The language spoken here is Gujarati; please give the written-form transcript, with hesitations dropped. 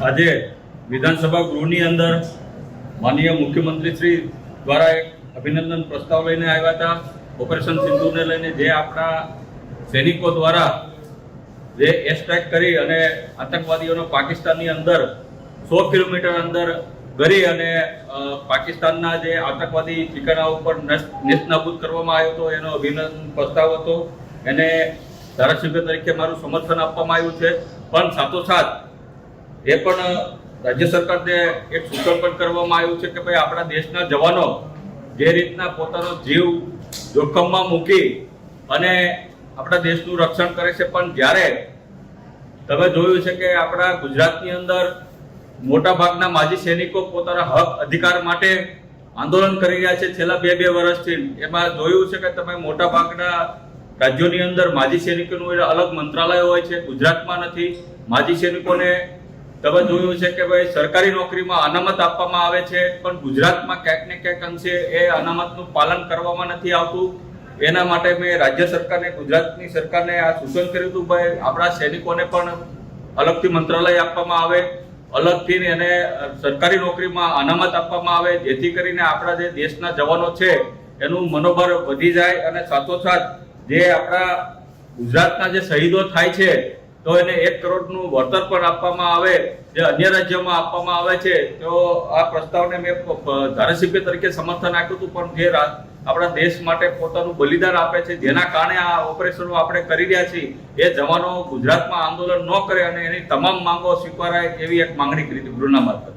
આજે વિધાનસભા ગૃહની અંદર માનનીય મુખ્યમંત્રી શ્રી દ્વારા એક અભિનંદન પ્રસ્તાવ લઈને આવ્યા હતા ઓપરેશન સિંધુને લઈને, જે આપણા સૈનિકો દ્વારા જે એર સ્ટ્રાઇક કરી અને આતંકવાદીઓનો પાકિસ્તાનની અંદર 100 કિલોમીટર અંદર ગરી અને પાકિસ્તાનના જે આતંકવાદી ઠિકાણા ઉપર નેસ્તનાબૂદ કરવામાં આવ્યો હતો, એનો અભિનંદન પ્રસ્તાવ હતો. એને ધારાસભ્ય તરીકે મારું સમર્થન આપવામાં આવ્યું છે. પણ સાથોસાથ એ પણ રાજ્ય સરકારને એક સૂચન પણ કરવામાં આવ્યું છે કે ભાઈ આપણા દેશના જવાનો જે રીતના પોતાનો જીવ જોખમમાં મૂકી અને આપણા દેશનું રક્ષણ કરે છે, પણ જ્યારે તમે જોયું છે કે આપણા ગુજરાતની અંદર મોટા ભાગના માજી સૈનિકો પોતાના હક અધિકાર માટે આંદોલન કરી રહ્યા છે છેલ્લા બે વર્ષથી. એમાં જોયું છે કે તમે મોટા ભાગના રાજ્યોની અંદર માજી સૈનિકોનું અલગ મંત્રાલય હોય છે, ગુજરાતમાં નથી. માજી સૈનિકોને તમે જોયું છે કે ભાઈ સરકારી નોકરીમાં અનામત આપવામાં આવે છે, પણ ગુજરાતમાં ક્યાંક ને ક્યાંક અંશે એ અનામતનું પાલન કરવામાં નથી આવતું. એના માટે મેં રાજ્ય સરકારને, ગુજરાતની સરકારને આ સૂચન કર્યું હતું ભાઈ આપણા સૈનિકોને પણ અલગથી મંત્રાલય આપવામાં આવે, અલગથી એને સરકારી નોકરીમાં અનામત આપવામાં આવે, જેથી કરીને આપણા જે દેશના જવાનો છે એનું મનોબળ વધી જાય. અને સાથોસાથ જે આપણા ગુજરાતના જે શહીદો થાય છે તો એને 1 કરોડનું વળતર પણ આપવામાં આવે, જે અન્ય રાજ્યોમાં આપવામાં આવે છે. તો આ પ્રસ્તાવને મેં ધારાસભ્ય તરીકે સમર્થન આપ્યું હતું. પણ જે આપણા દેશ માટે પોતાનું બલિદાન આપે છે, જેના કારણે આ ઓપરેશનો આપણે કરી રહ્યા છીએ, એ જવાનો ગુજરાતમાં આંદોલન ન કરે અને એની તમામ માંગો સ્વીકારાય એવી એક માંગણી કરી હતી ગૃહના મારફતે.